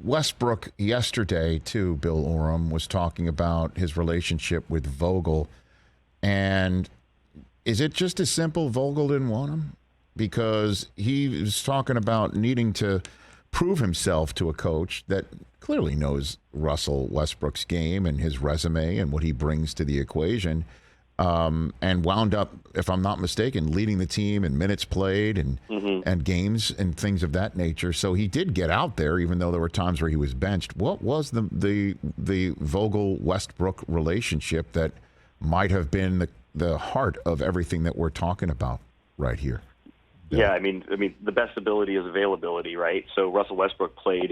Westbrook yesterday, too, Bill Oram, was talking about his relationship with Vogel. And is it just as simple Vogel didn't want him? Because he was talking about needing to prove himself to a coach that clearly knows Russell Westbrook's game and his resume and what he brings to the equation. And wound up, if I'm not mistaken, leading the team in minutes played and games and things of that nature. So he did get out there, even though there were times where he was benched. What was the Vogel-Westbrook relationship that might have been the heart of everything that we're talking about right here? Yeah, I mean, the best ability is availability, right? So Russell Westbrook played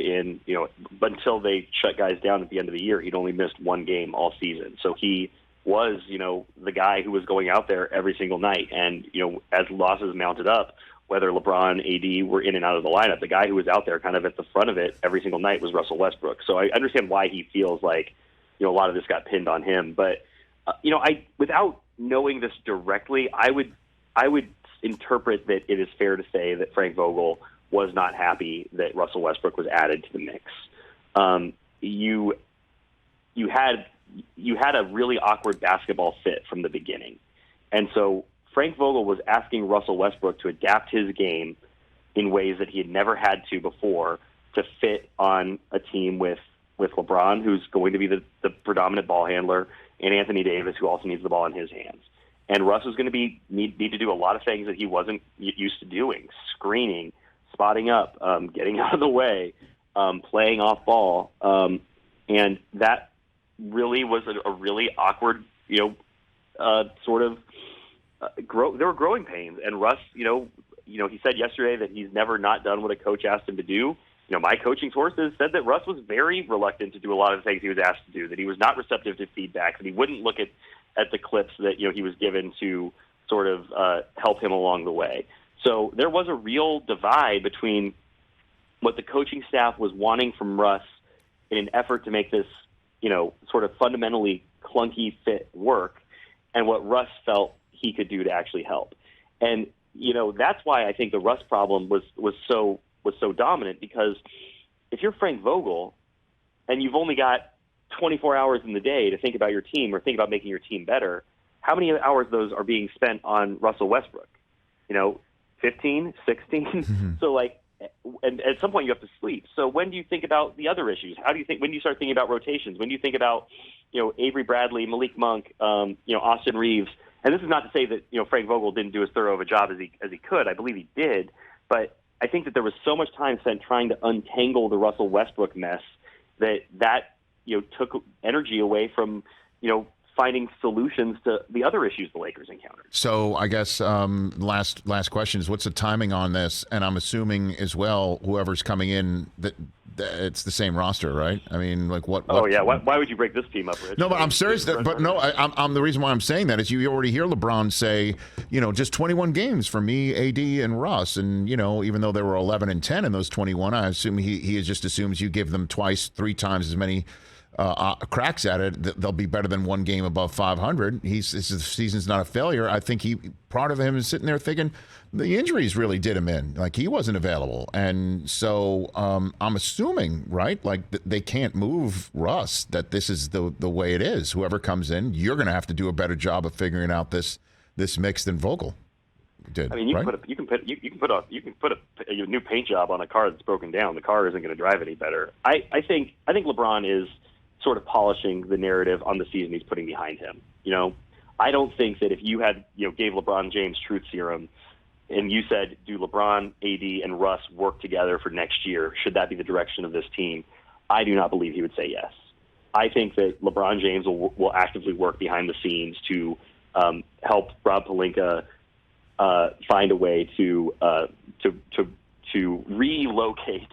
but until they shut guys down at the end of the year, he'd only missed one game all season. So he was, the guy who was going out there every single night. And, as losses mounted up, whether LeBron, AD were in and out of the lineup, the guy who was out there kind of at the front of it every single night was Russell Westbrook. So I understand why he feels like, a lot of this got pinned on him. But, without knowing this directly, I would interpret that it is fair to say that Frank Vogel was not happy that Russell Westbrook was added to the mix. You had a really awkward basketball fit from the beginning. And so Frank Vogel was asking Russell Westbrook to adapt his game in ways that he had never had to before to fit on a team with LeBron, who's going to be the predominant ball handler, and Anthony Davis, who also needs the ball in his hands. And Russ was going to need to do a lot of things that he wasn't used to doing: screening, spotting up, getting out of the way, playing off ball, and that really was a really awkward, sort of. There were growing pains, and Russ, he said yesterday that he's never not done what a coach asked him to do. My coaching sources said that Russ was very reluctant to do a lot of the things he was asked to do, that he was not receptive to feedback, that he wouldn't look at the clips that he was given to sort of help him along the way. So there was a real divide between what the coaching staff was wanting from Russ in an effort to make this, sort of fundamentally clunky fit work, and what Russ felt he could do to actually help. And that's why I think the Russ problem was so dominant, because if you're Frank Vogel and you've only got 24 hours in the day to think about your team or think about making your team better, how many hours of those are being spent on Russell Westbrook? 15, 16? Mm-hmm. So and at some point you have to sleep. So when do you think about the other issues? When do you start thinking about rotations? When do you think about, Avery Bradley, Malik Monk, Austin Reeves? And this is not to say that, Frank Vogel didn't do as thorough of a job as he could. I believe he did. But I think that there was so much time spent trying to untangle the Russell Westbrook mess that took energy away from, finding solutions to the other issues the Lakers encountered. So I guess last question is, what's the timing on this? And I'm assuming as well, whoever's coming in, that it's the same roster, right? I mean, what? Oh yeah. Why would you break this team up, Rich? No, but I'm serious. But no, I'm the reason why I'm saying that is you already hear LeBron say, just 21 games for me, AD and Russ, and even though there were 11 and 10 in those 21, I assume he just assumes you give them twice, 3 times as many cracks at it, they'll be better than one game above 500. The season's not a failure. I think part of him is sitting there thinking the injuries really did him in. He wasn't available. And so I'm assuming, right, they can't move Russ, that this is the way it is. Whoever comes in, you're going to have to do a better job of figuring out this mix than Vogel did. I mean, you can put a new paint job on a car that's broken down. The car isn't going to drive any better. I think LeBron is sort of polishing the narrative on the season he's putting behind him. I don't think that if you had, gave LeBron James truth serum and you said, do LeBron, AD, and Russ work together for next year? Should that be the direction of this team? I do not believe he would say yes. I think that LeBron James will actively work behind the scenes to help Rob Pelinka find a way to relocate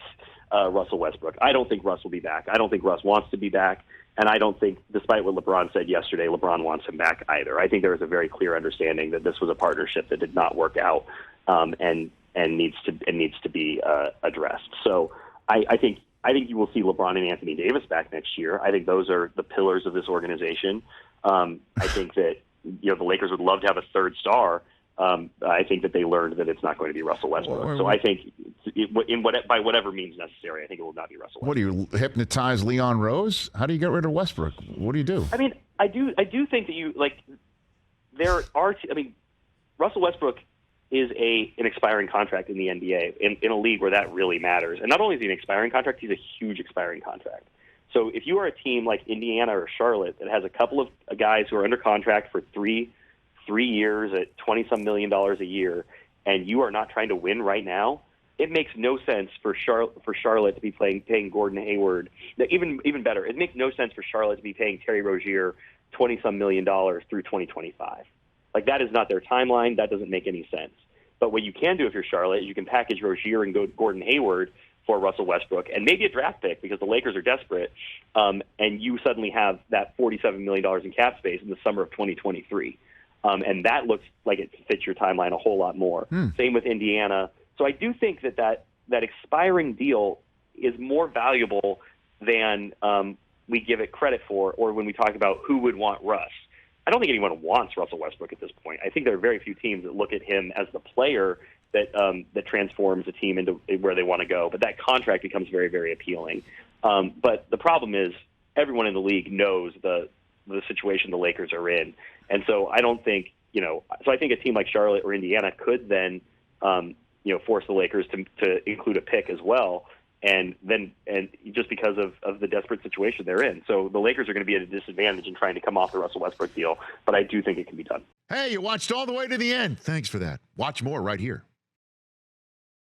Russell Westbrook. I don't think Russ will be back. I don't think Russ wants to be back. And I don't think, despite what LeBron said yesterday, LeBron wants him back either. I think there is a very clear understanding that this was a partnership that did not work out and needs to be addressed. So I think you will see LeBron and Anthony Davis back next year. I think those are the pillars of this organization. I think that the Lakers would love to have a third star. I think that they learned that it's not going to be Russell Westbrook. So I think by whatever means necessary, I think it will not be Russell Westbrook. What do you hypnotize Leon Rose? How do you get rid of Westbrook? What do you do? I mean, I do think that you like there are. I mean, Russell Westbrook is an expiring contract in the NBA in a league where that really matters. And not only is he an expiring contract, he's a huge expiring contract. So if you are a team like Indiana or Charlotte that has a couple of guys who are under contract for three years at $20-some million a year, and you are not trying to win right now, it makes no sense for Charlotte to be paying Gordon Hayward. Even better, it makes no sense for Charlotte to be paying Terry Rozier $20-some million through 2025. Like, that is not their timeline. That doesn't make any sense. But what you can do if you're Charlotte is you can package Rozier and go Gordon Hayward for Russell Westbrook and maybe a draft pick because the Lakers are desperate, and you suddenly have that $47 million in cap space in the summer of 2023. And that looks like it fits your timeline a whole lot more. Same with Indiana. So I do think that expiring deal is more valuable than we give it credit for, or when we talk about who would want Russ. I don't think anyone wants Russell Westbrook at this point. I think there are very few teams that look at him as the player that transforms a team into where they want to go. But that contract becomes very, very appealing. But the problem is everyone in the league knows the situation the Lakers are in. And so I don't think, so I think a team like Charlotte or Indiana could then, force the Lakers to include a pick as well. And just because of the desperate situation they're in. So the Lakers are going to be at a disadvantage in trying to come off the Russell Westbrook deal, but I do think it can be done. Hey, you watched all the way to the end. Thanks for that. Watch more right here.